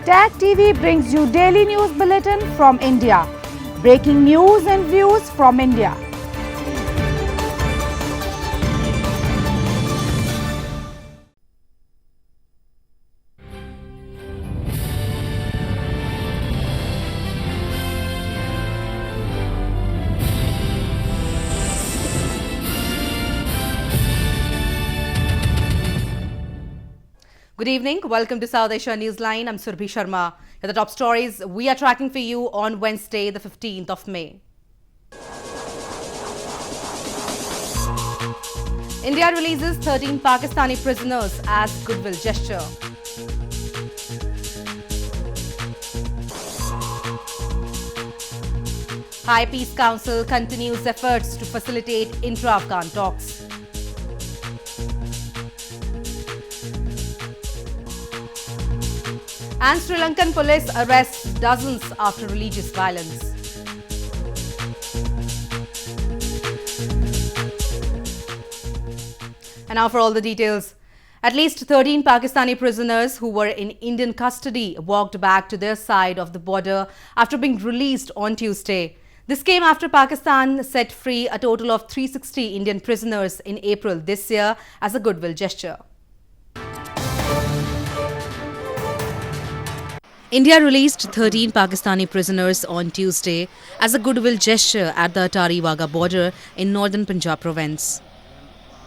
Tag TV brings you daily news bulletin from India. Breaking news and views from India. Good evening. Welcome to South Asia Newsline. I'm Surbhi Sharma. Here are the top stories we are tracking for you on Wednesday, the 15th of May. India releases 13 Pakistani prisoners as goodwill gesture. High Peace Council continues efforts to facilitate intra-Afghan talks. And Sri Lankan police arrests dozens after religious violence. And now for all the details. At least 13 Pakistani prisoners who were in Indian custody walked back to their side of the border after being released on Tuesday. This came after Pakistan set free a total of 360 Indian prisoners in April this year as a goodwill gesture. India released 13 Pakistani prisoners on Tuesday as a goodwill gesture at the Atari Wagah border in northern Punjab province.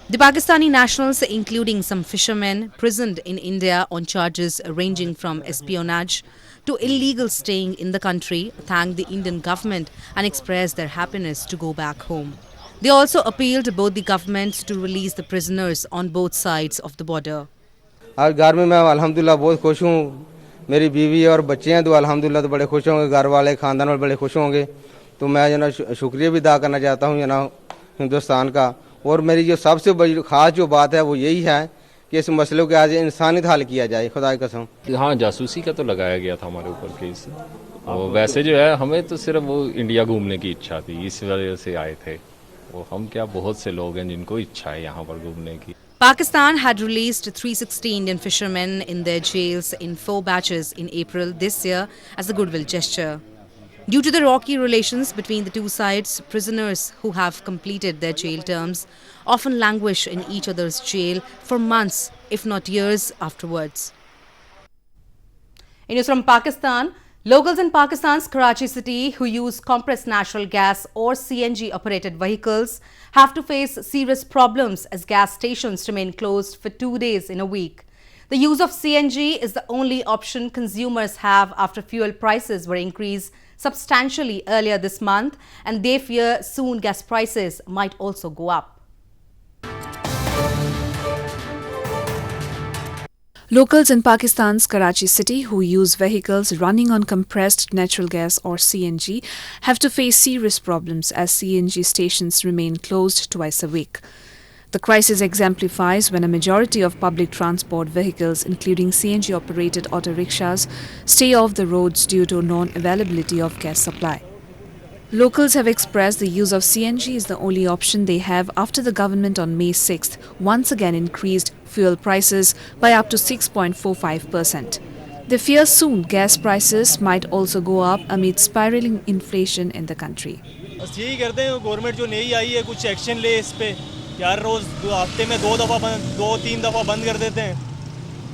The Pakistani nationals, including some fishermen, prisoned in India on charges ranging from espionage to illegal staying in the country, thanked the Indian government and expressed their happiness to go back home. They also appealed to both the governments to release the prisoners on both sides of the border. आज घर में मैं अल्हम्दुलिल्लाह बहुत खुश हूँ. मेरी बीवी और बच्चे हैं तो अल्हम्दुलिल्लाह तो बड़े खुश होंगे, घर वाले खानदान वाले बड़े खुश होंगे. तो मैं जो ना शुक्रिया भी अदा करना चाहता हूँ ना हिंदुस्तान का. और मेरी जो सबसे बड़ी ख़ास जो बात है वो यही है कि इस मसले को आज इंसानियत हल किया जाए, खुदा की कसम. हाँ, जासूसी का तो लगाया गया था हमारे ऊपर केस. और वैसे जो है हमें तो सिर्फ वो इंडिया घूमने की इच्छा थी, इस वजह से आए थे. वो हम क्या, बहुत से लोग हैं जिनको इच्छा है यहाँ पर घूमने की. Pakistan had released 360 Indian fishermen in their jails in 4 batches in April this year as a goodwill gesture. Due to the rocky relations between the two sides, prisoners who have completed their jail terms often languish in each other's jail for months, if not years, afterwards. In news from Pakistan, locals in Pakistan's Karachi city who use compressed natural gas or CNG operated vehicles have to face serious problems as gas stations remain closed for 2 days in a week. The use of CNG is the only option consumers have after fuel prices were increased substantially earlier this month, and they fear soon gas prices might also go up. Locals in Pakistan's Karachi city who use vehicles running on compressed natural gas or CNG have to face serious problems as CNG stations remain closed twice a week. The crisis exemplifies when a majority of public transport vehicles, including CNG-operated auto rickshaws, stay off the roads due to non-availability of gas supply. Locals have expressed the use of CNG is the only option they have after the government on May 6th once again increased fuel prices by up to 6.45%. They fear soon gas prices might also go up amid spiraling inflation in the country. बस यही करते हैं government जो नई आई है कुछ action ले इस पे. यार रोज़ हफ्ते में 2-3 दफ़ा बंद कर देते हैं.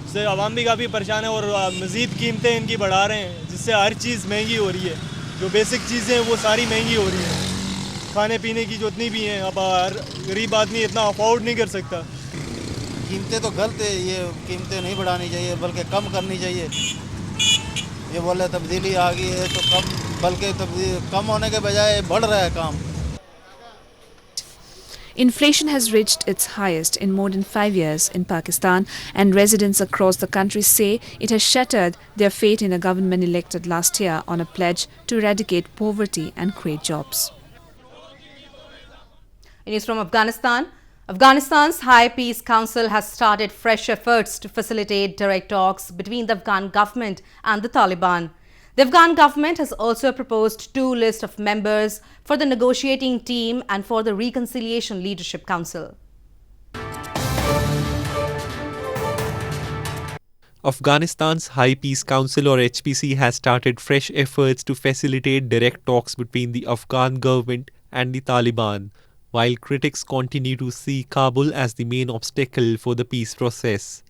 इससे आवाम भी काफ़ी परेशान है और मज़ीद कीमतें इनकी बढ़ा रहे हैं जिससे हर चीज़ महंगी हो रही है. जो बेसिक चीज़ें हैं वो सारी महंगी हो रही हैं. खाने पीने की जो इतनी भी हैं अब हर गरीब आदमी इतना अफोर्ड नहीं कर सकता. कीमतें तो गलत है, ये कीमतें नहीं बढ़ानी चाहिए बल्कि कम करनी चाहिए. ये बोले तब्दीली आ गई है तो बल्कि कम होने के बजाय बढ़ रहा है काम. Inflation has reached its highest in more than 5 years in Pakistan, and residents across the country say it has shattered their faith in a government elected last year on a pledge to eradicate poverty and create jobs. In news from Afghanistan, Afghanistan's High Peace Council has started fresh efforts to facilitate direct talks between the Afghan government and the Taliban. The Afghan government has also proposed 2 lists of members for the negotiating team and for the Reconciliation Leadership Council. Afghanistan's High Peace Council or HPC has started fresh efforts to facilitate direct talks between the Afghan government and the Taliban, while critics continue to see Kabul as the main obstacle for the peace process.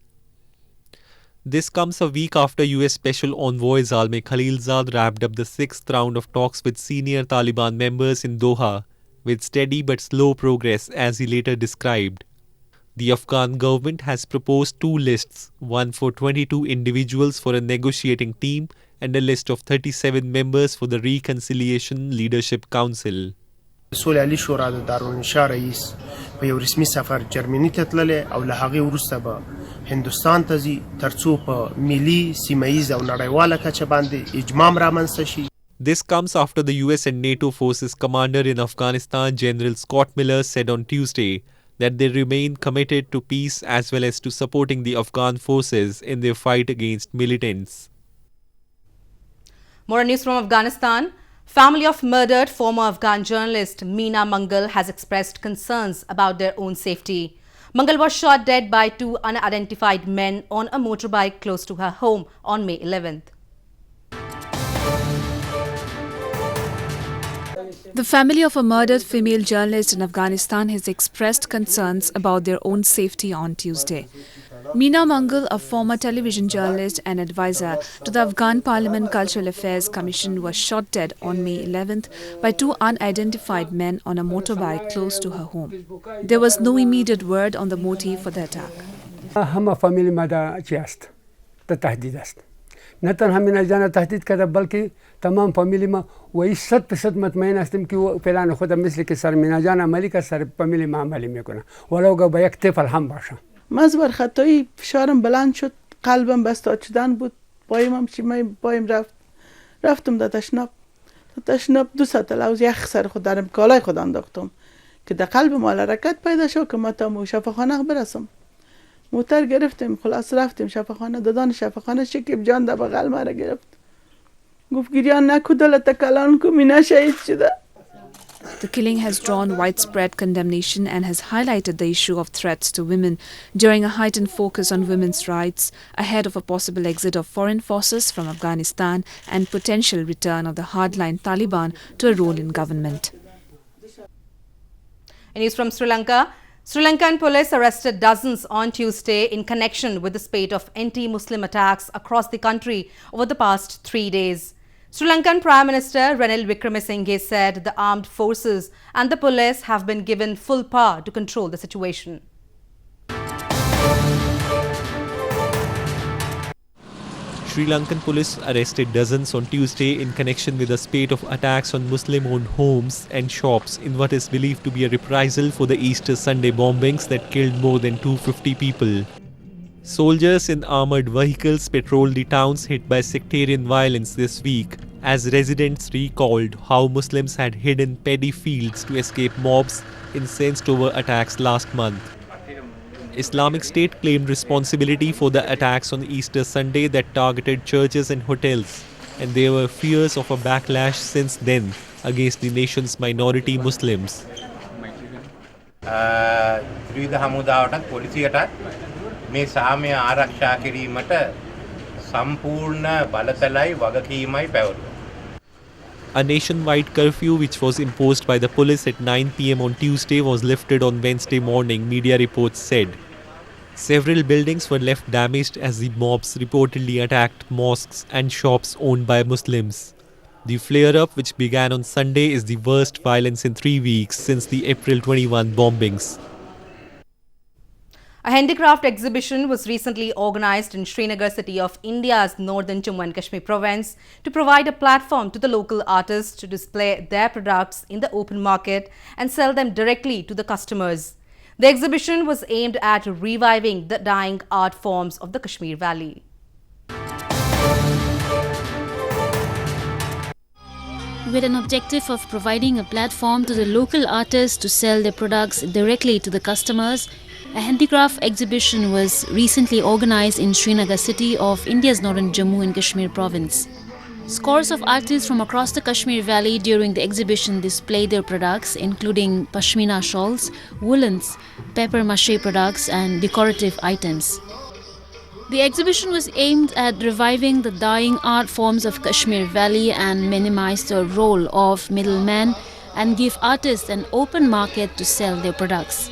This comes a week after US Special Envoy Zalmay Khalilzad wrapped up the sixth round of talks with senior Taliban members in Doha, with steady but slow progress as he later described. The Afghan government has proposed two lists, one for 22 individuals for a negotiating team and a list of 37 members for the Reconciliation Leadership Council. سولالي شورا د دارالانشا رئیس په یو رسمي سفر جرمني ته تللی او له هغې وروسته به هندوستان ته ځي ترڅو په ملي سیمه ییز او نړیواله کچه باندې اجمام رامنځته شي. This comes after the US and NATO forces commander in Afghanistan, General Scott Miller, said on Tuesday that they remain committed to peace as well as to supporting the Afghan forces in their fight against militants. More news from Afghanistan. Family of murdered former Afghan journalist Meena Mangal has expressed concerns about their own safety. Mangal was shot dead by two unidentified men on a motorbike close to her home on May 11th. The family of a murdered female journalist in Afghanistan has expressed concerns about their own safety on Tuesday. Meena Mangal, a former television journalist and advisor to the Afghan Parliament Cultural Affairs Commission, was shot dead on May 11th by two unidentified men on a motorbike close to her home. There was no immediate word on the motive for the attack. هم فامیلی ما دا چی است؟ تا تهدید است. نه تنها من جانا تهدید کرده بلکه تمام فامیلی ما و 100% مطمئن هستیم که پلان خودم مثل که سر مینا جان عملی که سر فامیلی ما عملی میکنه ولو با یک طفل هم باشه. من بر خطایی فشارم بلند شد، قلبم بسته شدن بود، پایم رفتم در تشناب 2 ساعت لوز یخ سر خود درم کالای خود انداختم که در قلب مال حرکت پیدا شد که ما تا شفاخانه برسم. موتر گرفتیم، خلاص رفتیم شفاخانه. دادان شفاخانه شکیب جان در بغل ما را گرفت، گفت گریان نکو دلت کلان کو مینا شهید شده. The killing has drawn widespread condemnation and has highlighted the issue of threats to women during a heightened focus on women's rights ahead of a possible exit of foreign forces from Afghanistan and potential return of the hardline Taliban to a role in government. News from Sri Lanka. Sri Lankan police arrested dozens on Tuesday in connection with the spate of anti-Muslim attacks across the country over the past 3 days. Sri Lankan Prime Minister Ranil Wickremesinghe said the armed forces and the police have been given full power to control the situation. Sri Lankan police arrested dozens on Tuesday in connection with a spate of attacks on Muslim-owned homes and shops in what is believed to be a reprisal for the Easter Sunday bombings that killed more than 250 people. Soldiers in armoured vehicles patrolled the towns hit by sectarian violence this week as residents recalled how Muslims had hidden paddy fields to escape mobs incensed over attacks last month. Islamic State claimed responsibility for the attacks on Easter Sunday that targeted churches and hotels, and there were fears of a backlash since then against the nation's minority Muslims. මේ සාමය ආරක්ෂා කිරීමට සම්පූර්ණ බලතලයි වගකීමයි පැවරුවා. A nationwide curfew which was imposed by the police at 9 p.m. on Tuesday was lifted on Wednesday morning, media reports said. Several buildings were left damaged as the mobs reportedly attacked mosques and shops owned by Muslims. The flare-up, which began on Sunday, is the worst violence in 3 weeks since the April 21 bombings. A handicraft exhibition was recently organized in Srinagar city of India's northern Jammu and Kashmir province to provide a platform to the local artists to display their products in the open market and sell them directly to the customers. The exhibition was aimed at reviving the dying art forms of the Kashmir Valley. With an objective of providing a platform to the local artists to sell their products directly to the customers, a handicraft exhibition was recently organized in Srinagar city of India's northern Jammu and Kashmir province. Scores of artists from across the Kashmir Valley during the exhibition displayed their products, including pashmina shawls, woolens, paper mache products and decorative items. The exhibition was aimed at reviving the dying art forms of Kashmir Valley and minimize the role of middlemen and give artists an open market to sell their products.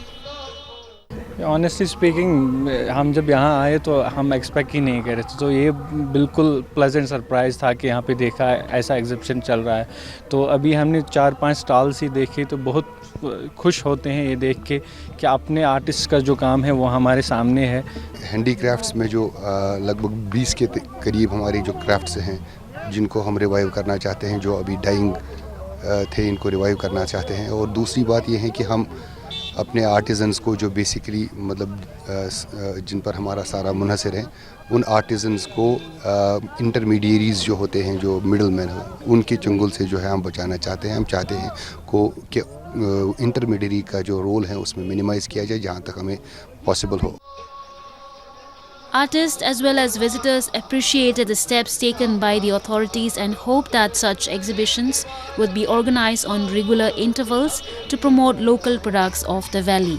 Honestly speaking हम जब यहाँ आए तो हम expect ही नहीं कर रहे थे, तो ये बिल्कुल प्लेजेंट सरप्राइज़ था कि यहाँ पे देखा ऐसा एग्जिबिशन चल रहा है। तो अभी हमने 4-5 स्टॉल्स ही देखे तो बहुत खुश होते हैं ये देख के कि अपने आर्टिस्ट का जो काम है वो हमारे सामने है। हैंडीक्राफ्ट्स में जो लगभग 20 के करीब हमारे जो क्राफ्ट्स हैं जिनको हम रिवाइव करना चाहते हैं, जो अभी डाइंग थे इनको रिवाइव करना चाहते हैं। और दूसरी बात ये है कि हम अपने आर्टिजन्स को जो बेसिकली मतलब जिन पर हमारा सारा मुनहसर है, उन आर्टिजन्स को इंटरमीडियरीज़ जो होते हैं, जो मिडलमैन हैं, उनके चंगुल से जो है हम बचाना चाहते हैं। हम चाहते हैं कि इंटरमीडियरी का जो रोल है उसमें मिनिमाइज़ किया जाए जहाँ तक हमें पॉसिबल हो। Artists as well as visitors appreciated the steps taken by the authorities and hoped that such exhibitions would be organized on regular intervals to promote local products of the valley.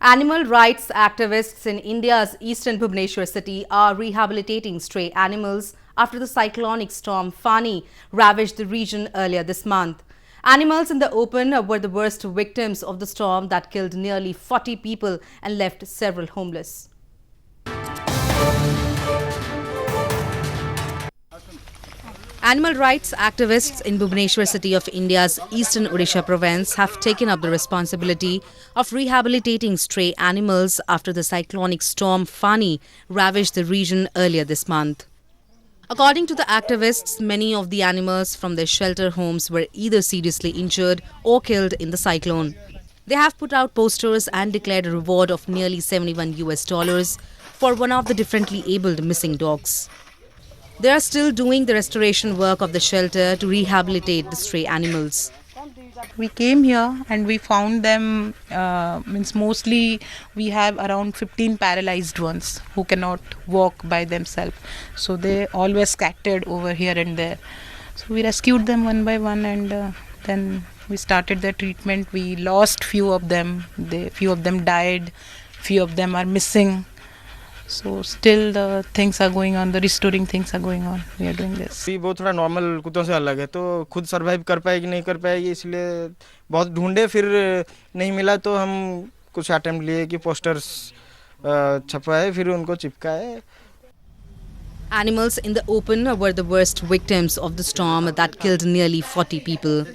Animal rights activists in India's eastern Bhubaneswar city are rehabilitating stray animals after the cyclonic storm Fani ravaged the region earlier this month. Animals in the open were the worst victims of the storm that killed nearly 40 people and left several homeless. Animal rights activists in Bhubaneswar city of India's eastern Odisha province have taken up the responsibility of rehabilitating stray animals after the cyclonic storm Fani ravaged the region earlier this month. According to the activists, many of the animals from their shelter homes were either seriously injured or killed in the cyclone. They have put out posters and declared a reward of nearly $71 for one of the differently abled missing dogs. They are still doing the restoration work of the shelter to rehabilitate the stray animals. We came here and we found them, mostly we have around 15 paralyzed ones who cannot walk by themselves. So they all were scattered over here and there. So we rescued them one by one and then we started their treatment. We lost few of them. Few of them died. Few of them are missing. So still the things are going on, the restoring things are going on. We are doing this. वो थोड़ा normal कुत्तों से अलग है, तो खुद survive कर पाएगी नहीं कर पाएगी, इसलिए बहुत ढूंढे, फिर नहीं मिला तो हम कुछ अटेम्प्ट लिए कि पोस्टर्स छपवाए, फिर उनको चिपकाए। Animals in the open were the worst victims of the storm that killed nearly 40 people.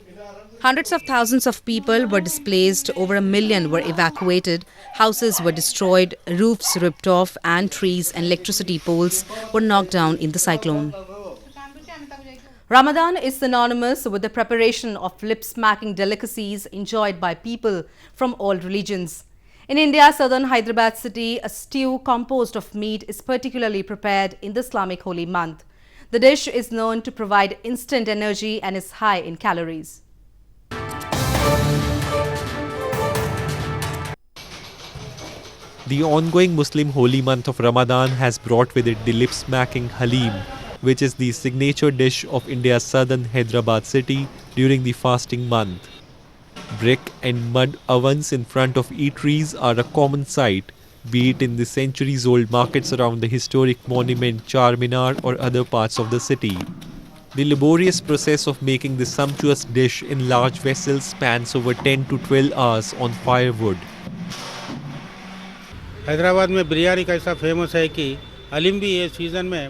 Hundreds of thousands of people were displaced, over 1 million were evacuated, houses were destroyed, roofs ripped off, and trees and electricity poles were knocked down in the cyclone. Ramadan is synonymous with the preparation of lip-smacking delicacies enjoyed by people from all religions. In India's southern Hyderabad city, a stew composed of meat is particularly prepared in the Islamic holy month. The dish is known to provide instant energy and is high in calories. The ongoing Muslim holy month of Ramadan has brought with it the lip-smacking halim, which is the signature dish of India's southern Hyderabad city during the fasting month. Brick and mud ovens in front of eateries are a common sight, be it in the centuries-old markets around the historic monument Charminar or other parts of the city. The laborious process of making this sumptuous dish in large vessels spans over 10 to 12 hours on firewood. Hyderabad में बिरयानी का ऐसा famous है कि हलीम भी ये season में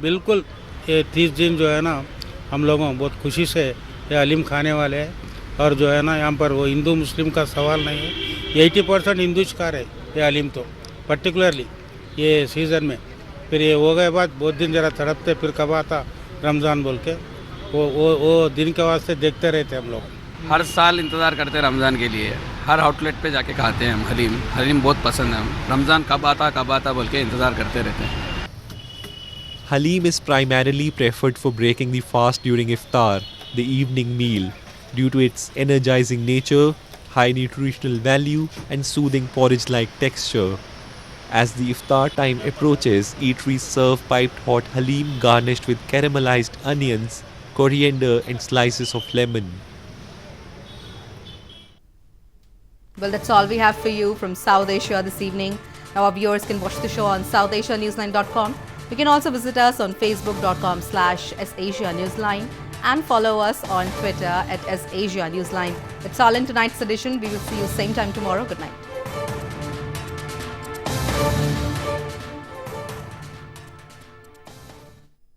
बिल्कुल ये 30 दिन जो है ना, हम लोगों बहुत खुशी से ये हलीम खाने वाले हैं। और जो है ना, यहाँ पर वो हिंदू मुस्लिम का सवाल नहीं है, 80% हिंदू खा रहे ये हलीम, तो पर्टिकुलरली ये सीज़न में। फिर ये हो गए बाद बहुत दिन ज़रा तड़पते, फिर कब आता रमज़ान बोल के वो दिन के वास्ते देखते रहते हम लोग। हर साल इंतज़ार करते हैं रमज़ान के लिए, हर आउटलेट पे जाके खाते हैं हम हलीम। हलीम बहुत पसंद है, हम रमज़ान कब आता बोल के इंतज़ार करते रहते हैं। Halim is primarily preferred for breaking the fast during iftar, the evening meal, due to its energizing nature, high nutritional value and soothing porridge-like texture. As the iftar time approaches, eateries serve piped hot halim garnished with caramelized onions, coriander and slices of lemon. Well, that's all we have for you from South Asia this evening. Now, our viewers can watch the show on SouthAsiaNewsline.com. You can also visit us on Facebook.com/SAsiaNewsline and follow us on Twitter @SAsiaNewsline. That's all in tonight's edition. We will see you same time tomorrow. Good night.